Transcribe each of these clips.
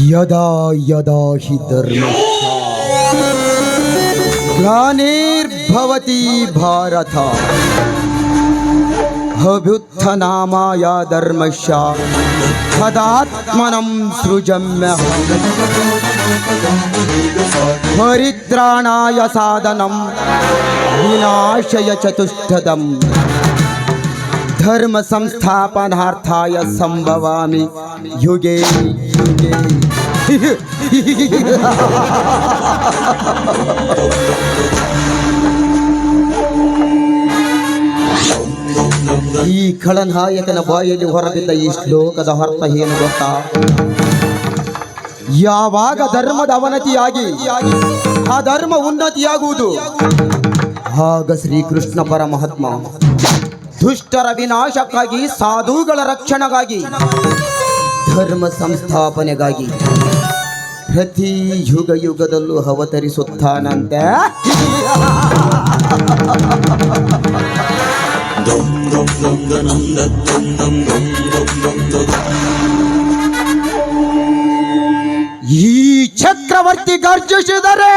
यदा यदा हि धर्मस्य ग्लानिर्भवति भारत अभ्युत्थानाय धर्मस्य तदात्मनं सृजाम्यहम् परित्राणाय साधनं विनाशाय चतुष्टयम् धर्म संस्थापनार्थाय संभवामि युगे युगे ಈ ಖಳನಾಯಕನ ಬಾಯಲ್ಲಿ ಹೊರಬಿದ್ದ ಈ ಶ್ಲೋಕದ ಅರ್ಥ ಏನು ಗೊತ್ತಾ? ಯಾವಾಗ ಧರ್ಮದ ಅವನತಿಯಾಗಿ ಆ ಧರ್ಮ ಉನ್ನತಿಯಾಗುವುದು ಆಗ ಶ್ರೀಕೃಷ್ಣ ಪರಮಾತ್ಮ ದುಷ್ಟರ ವಿನಾಶಕ್ಕಾಗಿ ಸಾಧುಗಳ ರಕ್ಷಣೆಗಾಗಿ ಧರ್ಮ ಸಂಸ್ಥಾಪನೆಗಾಗಿ ಪ್ರತಿ ಯುಗ ಯುಗದಲ್ಲೂ ಅವತರಿಸುತ್ತಾನಂತೆ. ಈ ಚಕ್ರವರ್ತಿ ಗರ್ಜಿಸಿದರೆ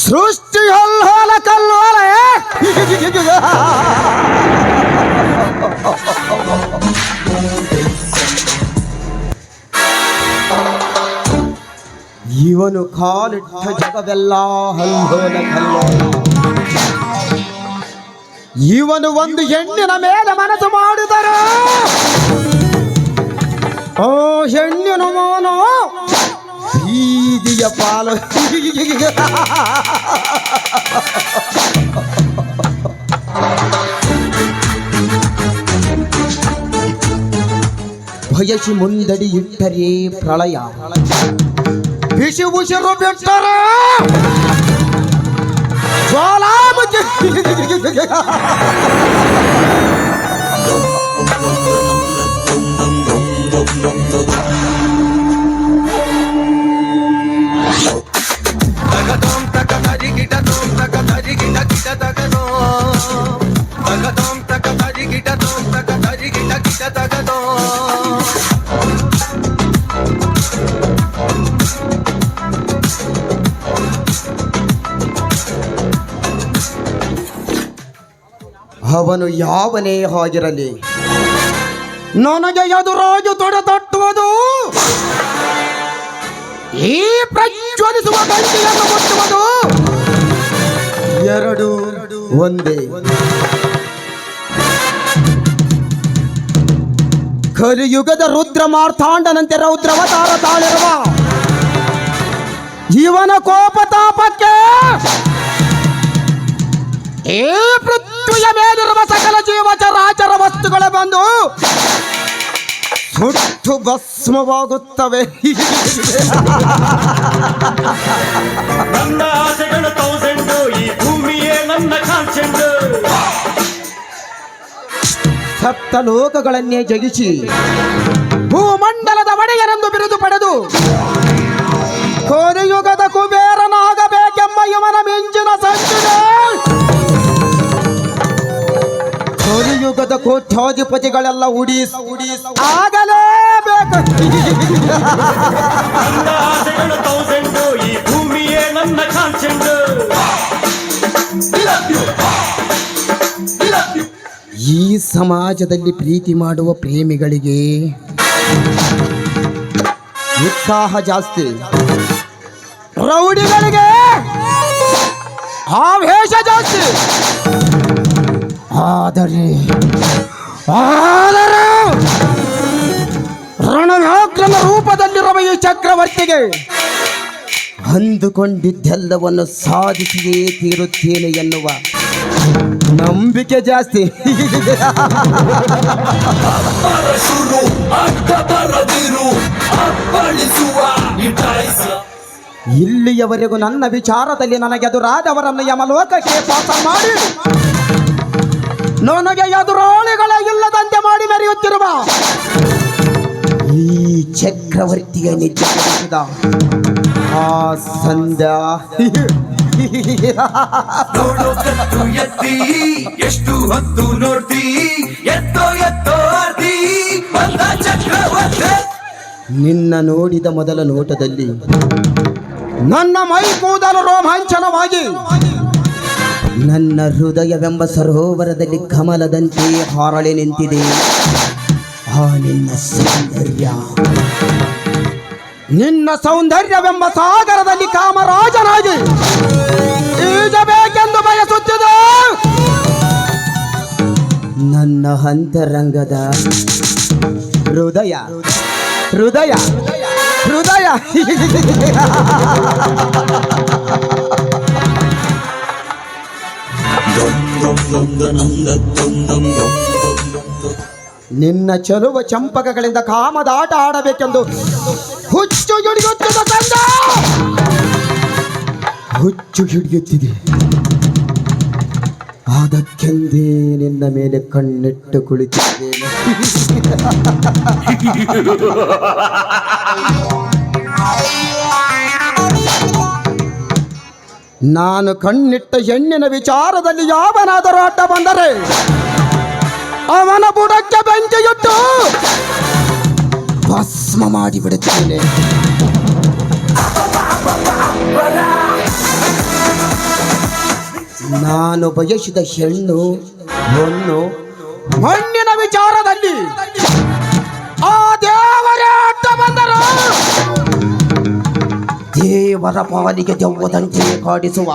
ಸೃಷ್ಟಿ ಹೊಲ್ಹೋಲ ಕಲ್ಲೋಲ. ಇವನು ಕಾಲಿಟ್ಟ ಜಗವೆಲ್ಲ ಹಲ್ಲೋಲ ಕಲ್ಲೋಲ. ಇವನು ಒಂದು ಹೆಣ್ಣಿನ ಮೇಲೆ ಮನಸ್ಸು ಮಾಡಿದರು ಓ ಹೆಣ್ಣಿನ ಮೋನು ಬೀದಿಯ ಪಾಲು. ಬಯಸಿ ಮುಂದಡಿ ಇಟ್ಟರೆ ಪ್ರಳಯ, ಬಿಸಿ ಉಸಿರು ಬಿಟ್ಟರೆ ಜ್ವಾಲಾಮುಖಿ. ಅವನು ಯಾವನೇ ಆಗಿರಲಿ ನನಗೆ ಎದುರಾಗಿ ತೊಡೆತಟ್ಟುವುದು, ಈ ಪ್ರಜ್ವಲಿಸುವ ಗಂಟೆಯನ್ನು ಮುಟ್ಟುವುದು ಎರಡು ಒಂದೇ. ಕಲಿಯುಗದ ರುದ್ರ ಮಾರ್ಥಾಂಡನಂತೆ ರೌದ್ರವತಾರ ತಾಳಿರುವ ಇವನ ಕೋಪತಾಪಕ್ಕೆ ಈ ಪೃಥ್ವಿಯ ಮೇಲಿರುವ ಸಕಲ ಜೀವಚರಾಚರ ವಸ್ತುಗಳು ಬಂದು ಸುಟ್ಟು ಭಸ್ಮವಾಗುತ್ತವೆ. ನನ್ನ ಆಸೆಗಳು ತೌಸಂಡು, ಈ ಭೂಮಿಯೇ ನನ್ನ ಕಾನ್ಸೆಂಡು. ಸಪ್ತ ಲೋಕಗಳನ್ನೇ ಜಗಿಸಿ ಭೂಮಂಡಲದ ಒಡೆಯರೆಂದು ಬಿರುದು ಪಡೆದು ಕಲಿಯುಗದ ಕುಬೇರನಾಗಬೇಕೆಂಬ ಇವನ ಮಿಂಚಿನ ಸಂಚಿದೆ. ಕಲಿಯುಗದ ಕೋಟ್ಯಾಧಿಪತಿಗಳೆಲ್ಲ ಆಗಲೇಬೇಕು. ನನ್ನ ಆಸೆಗಳು ತೌಸಂಡು, ಈ ಭೂಮಿಯೇ ನನ್ನ ಕಾನ್ಸೆಂಡು. ಈ ಸಮಾಜದಲ್ಲಿ ಪ್ರೀತಿ ಮಾಡುವ ಪ್ರೇಮಿಗಳಿಗೆ ಉತ್ಸಾಹ ಜಾಸ್ತಿ, ರೌಡಿಗಳಿಗೆ ಆವೇಶ ಜಾಸ್ತಿ. ಆದರೆ ರಣವ್ಯಾಘ್ರನ ರೂಪದಲ್ಲಿರುವ ಈ ಚಕ್ರವರ್ತಿಗೆ ಅಂದುಕೊಂಡಿದ್ದೆಲ್ಲವನ್ನು ಸಾಧಿಸಿಯೇ ತೀರುತ್ತೇನೆ ಎನ್ನುವ ನಂಬಿಕೆ ಜಾಸ್ತಿ. ಇಲ್ಲಿಯವರೆಗೂ ನನ್ನ ವಿಚಾರದಲ್ಲಿ ನನಗೆ ಎದುರಾದವರನ್ನು ಯಮಲೋಕಕ್ಕೆ ಪಾಸ ಮಾಡಿ ನನಗೆ ಎದುರಾಳಿಗಳ ಇಲ್ಲದಂತೆ ಮಾಡಿ ಮೆರೆಯುತ್ತಿರುವ ಈ ಚಕ್ರವರ್ತಿಯ ನಿಜ ಆ ಸಂಧ್ಯಾ ಎತ್ತಿ ಎಷ್ಟು ಹೊತ್ತು ನೋಡ್ತಿ ಎತ್ತೋ ಎತ್ತೋ ಆರ್ತಿ ಬಂದ ಚಕ್ರವರ್ತಿ. ನಿನ್ನ ನೋಡಿದ ಮೊದಲ ನೋಟದಲ್ಲಿ ನನ್ನ ಮೈ ಕೂದಲು ರೋಮಾಂಚನವಾಗಿ ನನ್ನ ಹೃದಯವೆಂಬ ಸರೋವರದಲ್ಲಿ ಕಮಲದಂತೆ ಹಾರಳಿ ನಿಂತಿದೆ. ಆ ನಿನ್ನ ಸೌಂದರ್ಯವೆಂಬ ಸಾಗರದಲ್ಲಿ ಕಾಮರಾಜನಾಗಿ ಈಜಬೇಕೆಂದು ಬಯಸುತ್ತಿದೆ ನನ್ನ ಅಂತರಂಗದ ಹೃದಯ ಹೃದಯ ಹೃದಯ. ನಿನ್ನ ಚಲುವ ಚಂಪಕಗಳಿಂದ ಕಾಮದ ಆಟ ಆಡಬೇಕೆಂದು ಹುಚ್ಚು ಹಿಡಿಯುತ್ತಿದೆ ತಂದ ಹುಚ್ಚು ಹಿಡಿಯುತ್ತಿದೆ. ಅದಕ್ಕೆಂದೇ ನಿನ್ನ ಮೇಲೆ ಕಣ್ಣಿಟ್ಟು ಕುಳಿತಿದ್ದೇನೆ. ನಾನು ಕಣ್ಣಿಟ್ಟ ಹೆಣ್ಣಿನ ವಿಚಾರದಲ್ಲಿ ಯಾವನಾದರೂ ಅಡ್ಡ ಬಂದರೆ ಅವನ ಬುಡಕ್ಕೆ ಬೆಂಕಿಯಿಟ್ಟು ಭಸ್ಮ ಮಾಡಿಬಿಡುತ್ತೇನೆ. ನಾನು ಬಯಸಿದ ಹೆಣ್ಣು ಹೊನ್ನು ಮಣ್ಣಿನ ವಿಚಾರದಲ್ಲಿ ಆ ದೇವರೇ ಅಡ್ಡ ಬಂದರು ದೇವರ ಪಾಲಿಗೆ ದೆವ್ವದಂತೆ ಕಾಡಿಸುವ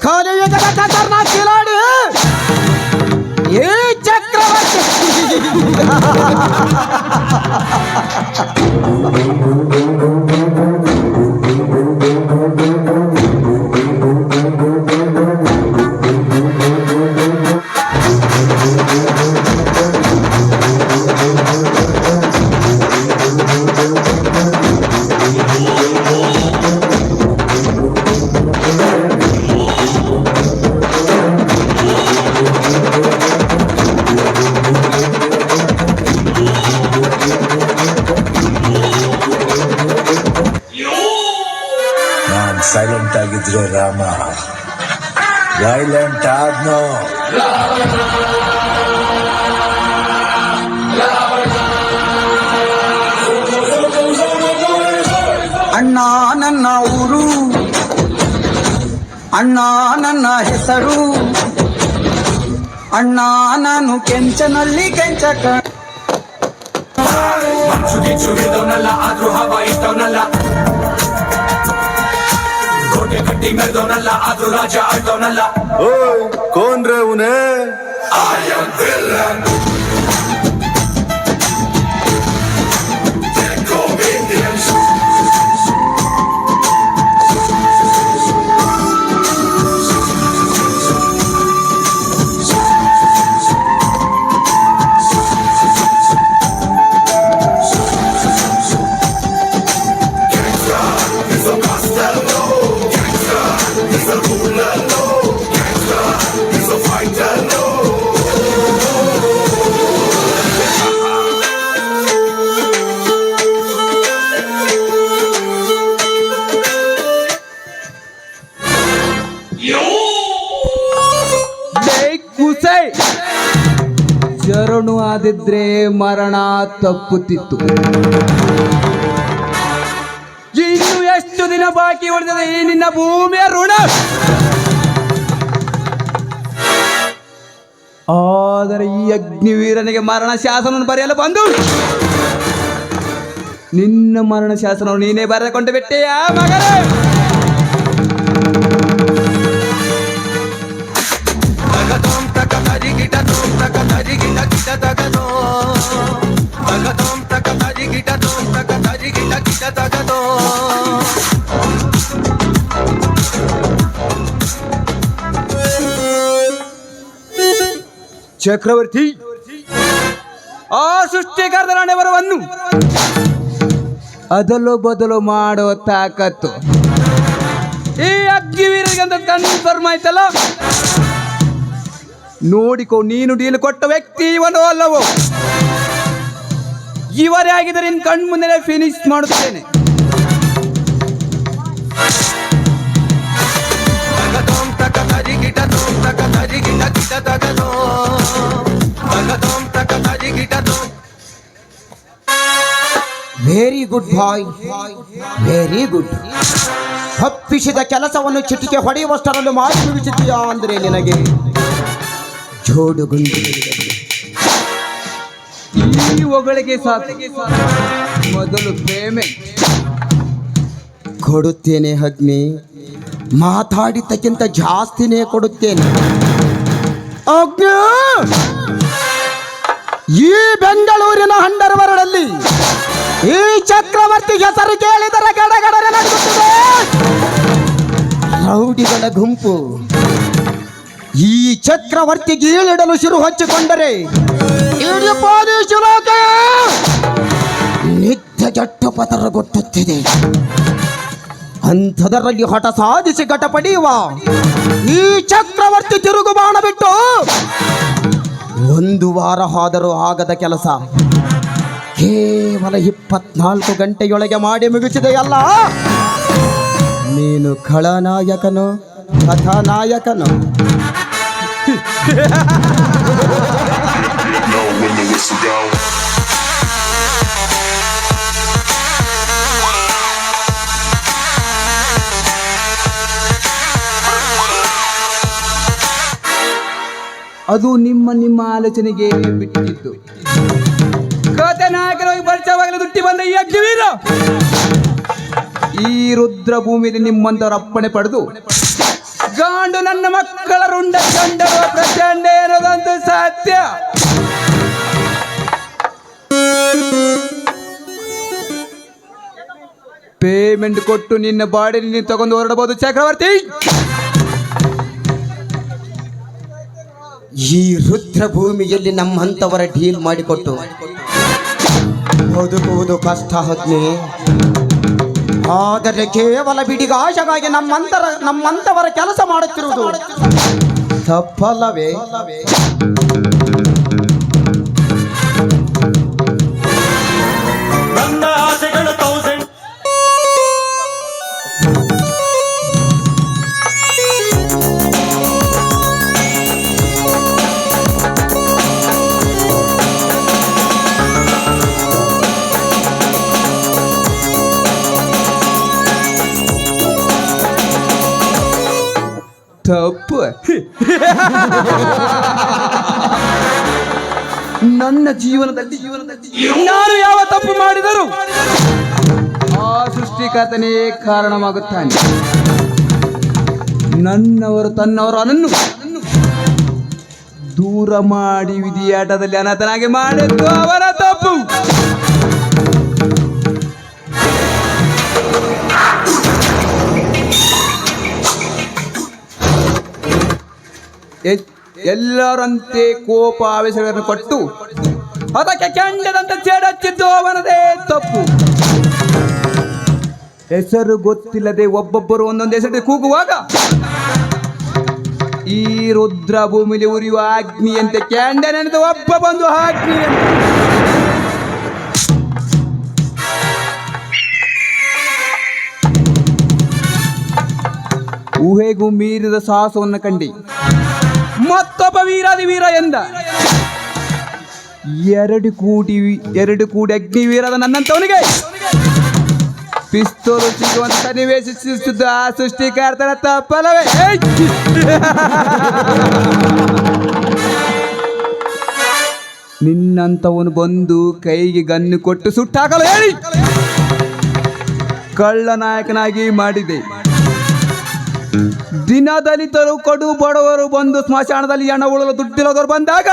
ಕಲಿಯುಗದ ಖತರ್ನಾಕ ಕಿಲಾಡಿ ಈ ಚಕ್ರವರ್ತಿ. ಸೈಲೆಂಟ್ ಆಗಿದ್ರೆ ರಾಮ ವೈಲೆಂಟ್ ಆದ್ನೋ. ಅಣ್ಣ ನನ್ನ ಊರು, ಅಣ್ಣ ನನ್ನ ಹೆಸರು, ಅಣ್ಣ ನಾನು ಕೆಂಚನಲ್ಲಿ ಕೆಂಚಕ. ಚುಗಿದವನಲ್ಲ ಆದ್ರೂ ಹವ ಇಷ್ಟವನಲ್ಲ, ಕೋಟೆ ಕಟ್ಟಿ ಮೆರೆದವನಲ್ಲ ಆದ್ರೂ ರಾಜ ಆಳ್ದವನಲ್ಲ. ಓಯ್ ಕೌನ್ ರೇ ಉನೇ? I am villain. Deco Indians. ಶರಣು ಆದಿದ್ರೆ ಮರಣ ತಪ್ಪುತ್ತಿತ್ತು. ಇನ್ನು ಎಷ್ಟು ದಿನ ಬಾಕಿ ಉಳಿದಿದೆ ಈ ನಿನ್ನ ಭೂಮಿಯ ಋಣ? ಆದರೆ ಈ ಅಗ್ನಿವೀರನಿಗೆ ಮರಣ ಶಾಸನವನ್ನು ಬರೆಯಲು ಬಂದು ನಿನ್ನ ಮರಣ ಶಾಸನವನ್ನು ನೀನೇ ಬರೆದುಕೊಂಡು ಬಿಟ್ಟೆಯಾ ಮಗನೇ? ಚಕ್ರವರ್ತಿ, ಆ ಸೃಷ್ಟಿಕರ್ತರ ಹಣೆಬರಹವನ್ನು ಅದಲು ಬದಲು ಮಾಡುವ ತಾಕತ್ತು ಈ ಅಗ್ನಿವೀರರಿಗೆ ಅಂತ ಕನ್ಫರ್ಮ್ ಆಯ್ತಲ್ಲ. ನೋಡಿಕೋ, ನೀನು ಡೀಲ್ ಕೊಟ್ಟ ವ್ಯಕ್ತಿ ಇವನು ಅಲ್ಲವೋ? ಇವರೇ ಆಗಿದ್ದರೆ ನಿನ್ನ ಕಣ್ಣು ಮುಂದೆ ಫಿನಿಶ್ ಮಾಡುತ್ತೇನೆ. ವೆರಿ ಗುಡ್ ಬಾಯ್, ವೆರಿ ಗುಡ್. ತಪ್ಪಿಸಿದ ಕೆಲಸವನ್ನು ಚಿಟಿಕೆ ಹೊಡೆಯುವಷ್ಟರಲ್ಲೂ ಮಾಡಿ ಮುಗಿಸಿದ್ದೀಯಾ ಅಂದ್ರೆ ನಿನಗೆ ಜೋಡುಗುಂಡು. ಈ ಹೊಗಳಿಗೆ ಸಾಕು, ಮೊದಲು ಪೇಮೆಂಟ್ ಕೊಡುತ್ತೇನೆ ಅಗ್ನಿ, ಮಾತಾಡಿದ್ದಕ್ಕಿಂತ ಜಾಸ್ತಿನೇ ಕೊಡುತ್ತೇನೆ. ಅಗ್ನಿ, ಈ ಬೆಂಗಳೂರಿನ ಅಂಡರ್ವರ್ಲ್ಡ್ನಲ್ಲಿ ಈ ಚಕ್ರವರ್ತಿ ಹೆಸರು ಕೇಳಿದರೆ ಗಡಗಡನೆ ನಡೆಯುತ್ತದೆ ರೌಡಿಗಳ ಗುಂಪು. ಈ ಚಕ್ರವರ್ತಿ ಗೀಳಿಡಲು ಶಿರು ಹಚ್ಚಿಕೊಂಡರೆ ಇಡೀ ಪೊಲೀಸ್ ಇಲಾಖೆ ನಿತ್ಯ ಜಟ್ಟು ಪದರಗೊಟ್ಟುತ್ತಿದೆ. ಅಂಥದರಲ್ಲಿ ಹಠ ಸಾಧಿಸಿ ಘಟ ಪಡೆಯುವ ಈ ಚಕ್ರವರ್ತಿ ತಿರುಗುಬಾಣ ಬಿಟ್ಟು 1 ವಾರ ಆದರೂ ಆಗದ ಕೆಲಸ ಕೇವಲ 24 ಗಂಟೆಯೊಳಗೆ ಮಾಡಿ ಮುಗಿಸಿದೆಯಲ್ಲ. ನೀನು ಖಳನಾಯಕನು ಕಥಾನಾಯಕನು? ಅದು ನಿಮ್ಮ ಆಲೋಚನೆಗೆ ಬಿಟ್ಟಿದ್ದು. ಕಥಾನಾಯಕರಾಗಿ ಪರಿಚಯವಾಗಲು ದುಟ್ಟಿ ಬಂದ ಈ ಅಗ್ನಿವೀರ ಈ ರುದ್ರ ಭೂಮಿಯಲ್ಲಿ ನಿಮ್ಮಂತವರ ಅಪ್ಪಣೆ ಪಡೆದು ಗಾಂಡು ನನ್ನ ಮಕ್ಕಳ ರುಂಡ ಕಂಡರುವ ಪ್ರಚಂಡ ಏನದಂತೂ ಸತ್ಯ. ಪೇಮೆಂಟ್ ಕೊಟ್ಟು ನಿನ್ನ ಬಾಡಿ ನೀನು ತಗೊಂಡು ಹೊರಡಬಹುದು ಚಕ್ರವರ್ತಿ. ಈ ರುದ್ರ ಭೂಮಿಯಲ್ಲಿ ನಮ್ಮಂಥವರ ಡೀಲ್ ಮಾಡಿಕೊಟ್ಟು ಬದುಕುವುದು ಕಷ್ಟ ಅಗ್ನಿ. ಆದರೆ ಕೇವಲ ಬಿಡಿಗಾಶಗಾಗಿ ನಮ್ಮಂಥವರ ಕೆಲಸ ಮಾಡುತ್ತಿರುವುದು ತಪ್ಪಲ್ಲವೇ? ನನ್ನ ಆಸೆಗಳು 1000. ತಪ್ಪು. ನನ್ನ ಜೀವನದಲ್ಲಿ ನಾನು ಯಾವ ತಪ್ಪು ಮಾಡಿದರೂ ಆ ಸೃಷ್ಟಿಕರ್ತನೇ ಕಾರಣವಾಗುತ್ತಾನೆ. ನನ್ನವರು ತನ್ನವರು ಅನ್ನನ್ನು ದೂರ ಮಾಡಿ ವಿಧಿಯಾಟದಲ್ಲಿ ಅನಾಥನಾಗಿ ಮಾಡಿದ್ದು ಅವರ ತಪ್ಪು. ಎಲ್ಲರಂತೆ ಕೋಪ ಆವೇಶಗಳನ್ನು ಕೊಟ್ಟು ಅದಕ್ಕೆ ಕೆಂಡದಂತೆ ಚೇಡಚ್ಚಿದ್ದು ಅವನದೇ ತಪ್ಪು. ಹೆಸರು ಗೊತ್ತಿಲ್ಲದೆ ಒಬ್ಬೊಬ್ಬರು ಒಂದೊಂದು ಹೆಸರು ಕೂಗುವಾಗ ಈ ರುದ್ರ ಭೂಮಿಲಿ ಉರಿಯುವ ಅಗ್ನಿಯಂತೆ ಕೆಂಡನೆಂದು ಒಬ್ಬ ಬಂದು ಅಗ್ನಿ ಊಹೆಗೂ ಮೀರಿದ ಸಾಹಸವನ್ನು ಕಂಡಿ ಮತ್ತೊಬ್ಬ ವೀರಾದಿ ವೀರ ಎಂದ. 2 ಕೂಡಿ ಅಗ್ನಿವೀರದ ನನ್ನಂತವನಿಗೆ ಪಿಸ್ತೂಲು ಸಿಗುವಂತ ಸನ್ನಿವೇಶಿಸುತ್ತಿದ್ದ ಆ ಸೃಷ್ಟಿಕರ್ತನ ತಪ್ಪಲ್ಲವೇ? ನಿನ್ನಂತವನು ಬಂದು ಕೈಗೆ ಗನ್ನು ಕೊಟ್ಟು ಸುಟ್ಟಾಕಲು ಹೇಳಿ ಕಳ್ಳ ನಾಯಕನಾಗಿ ಮಾಡಿದೆ. ದಿನ ದಲಿತರು ಕಡು ಬಡವರು ಬಂದು ಸ್ಮಶಾನದಲ್ಲಿ ಹಣ ಉಳಲು ದುಡ್ಡಿಲ್ಲದವರು ಬಂದಾಗ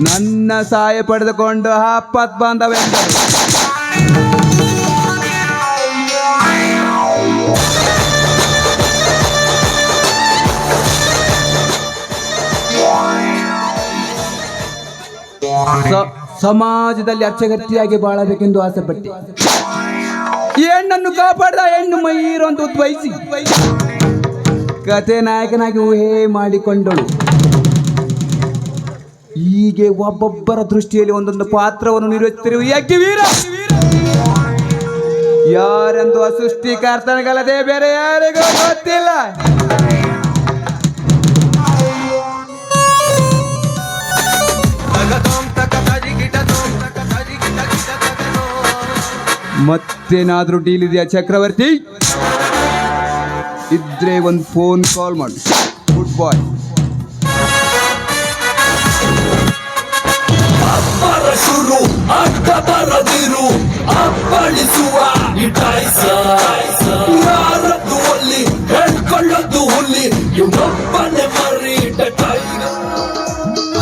ನನ್ನ ಸಹಾಯ ಪಡೆದುಕೊಂಡು ಆಪತ್ ಬಾಂಧವೆಂದರು. ಸಮಾಜದಲ್ಲಿ ಅಚ್ಚಗತ್ತಿಯಾಗಿ ಬಾಳಬೇಕೆಂದು ಆಸೆಪಟ್ಟೆ. ಈ ಹೆಣ್ಣನ್ನು ಕಾಪಾಡಿದ ಹೆಣ್ಣು ಮೈರು ಅಂತ ಉದ್ಭವಿಸಿ ಕಥೆ ನಾಯಕನಾಗಿ ಊಹೆ ಮಾಡಿಕೊಂಡಳು. ಹೀಗೆ ಒಬ್ಬೊಬ್ಬರ ದೃಷ್ಟಿಯಲ್ಲಿ ಒಂದೊಂದು ಪಾತ್ರವನ್ನು ನಿರ್ವಹಿಸುತ್ತಿರುವ ಯಜ್ಞವೀರ ಯಾರೆಂದು ಆ ಸೃಷ್ಟಿಕರ್ತನಗಳದೇ ಬೇರೆ ಯಾರಿಗೂ ಗೊತ್ತಿಲ್ಲ. ಮತ್ತೇನಾದ್ರೂ ಡೀಲ್ ಇದೆಯಾ ಚಕ್ರವರ್ತಿ? ಇದ್ರೆ ಒಂದು ಫೋನ್ ಕಾಲ್ ಮಾಡಿ. ಗುಡ್ ಬಾಯ್. ಶುರು ಅಡ್ಡ ಬರದಿರು ಅಪ್ಪಳಿಸುವ ಯಾರದ್ದು ಒಲ್ಲಿ ಹೇಳ್ಕೊಳ್ಳೋದು ಹುಲ್ಲಿ ಇವನೊಬ್ಬನೇ ಮರಿ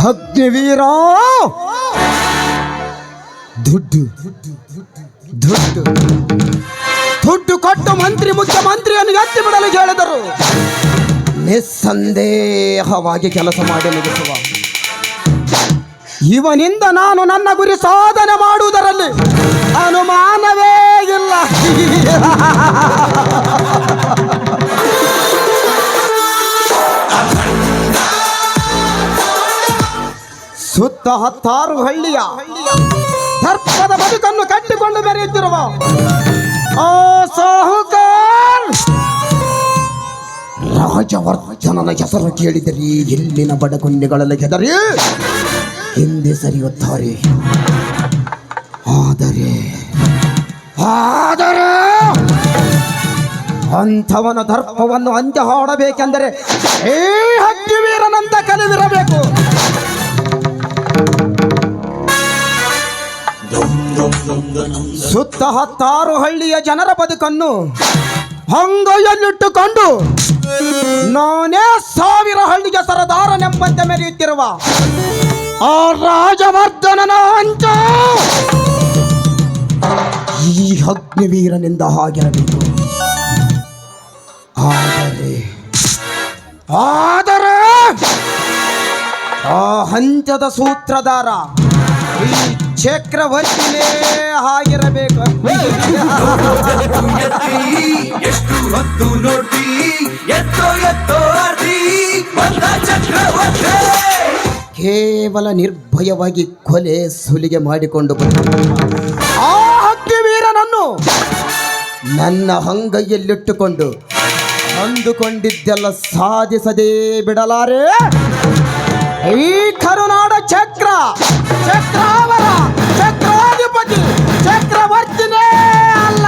ಅಗ್ನಿವೀರ ದುಡ್ಡು ದುಡ್ಡು ದುಡ್ಡು ಕೊಟ್ಟು ಮಂತ್ರಿ ಮುಖ್ಯಮಂತ್ರಿಯನ್ನು ಎತ್ತಿ ಬಿಡಲು ಹೇಳಿದರು. ನಿಸ್ಸಂದೇಹವಾಗಿ ಕೆಲಸ ಮಾಡಿ ಮುಗಿಸುವ ಇವನಿಂದ ನಾನು ನನ್ನ ಗುರಿ ಸಾಧನೆ ಮಾಡುವುದರಲ್ಲಿ ಅನುಮಾನವೇ ಇಲ್ಲ. ಸುತ್ತ 16 ಹಳ್ಳಿಯ ದರ್ಪದ ಬದುಕನ್ನು ಕಟ್ಟಿಕೊಂಡು ಮೆರೆಯುತ್ತಿರುವ ಆ ಸಾಹುಕಾರ್ ರಾಜವರ್ಧನನ ಹೆಸರು ಕೇಳಿದರೆ ಇಲ್ಲಿನ ಬಡಗುನ್ನಿಗಳಲ್ಲಿ ಹೆದರಿ ಹಿಂದೆ ಸರಿಯುತ್ತಾರೆ. ಆದರೆ ಅಂಥವನ ದರ್ಪವನ್ನು ಅಂತ್ಯ ಹಾಡಬೇಕೆಂದರೆ ಈ ಅಗ್ನಿವೀರನಂತ ಕಲಿವಿರಬೇಕು. ಸುತ್ತ 16 ಹಳ್ಳಿಯ ಜನರ ಬದುಕನ್ನು ಅಂಗೈಯಲ್ಲಿಟ್ಟುಕೊಂಡು ನಾನೇ 1000 ಹಳ್ಳಿಗೆ ಸರದಾರನೆಂಬಂತೆ ಮೆರೆಯುತ್ತಿರುವ ಆ ರಾಜವರ್ಧನನ ಅಂಚ ಈ ಅಗ್ನಿವೀರನಿಂದ ಆಗಿರಬೇಕು. ಆದರೆ ಆ ಹಂಚದ ಸೂತ್ರಧಾರ ಈ ಚಕ್ರವರ್ತಿನೇ ಆಗಿರಬೇಕು. ಎಷ್ಟು ಹೊತ್ತು ನೋಡಿ ಎತ್ತೋ ಚಕ್ರವರ್ತಿ ಕೇವಲ ನಿರ್ಭಯವಾಗಿ ಕೊಲೆ ಸುಲಿಗೆ ಮಾಡಿಕೊಂಡು ಬಂದ ಆ ಅಗ್ನಿವೀರನನ್ನು ನನ್ನ ಅಂಗೈಯಲ್ಲಿಟ್ಟುಕೊಂಡು ಅಂದುಕೊಂಡಿದ್ದೆಲ್ಲ ಸಾಧಿಸದೇ ಬಿಡಲಾರೆ. ಈ ಕರುನಾಡ ಚಕ್ರಾವರ ಚಕ್ರಾಧಿಪತಿ ಚಕ್ರವರ್ತಿನೇ ಅಲ್ಲ.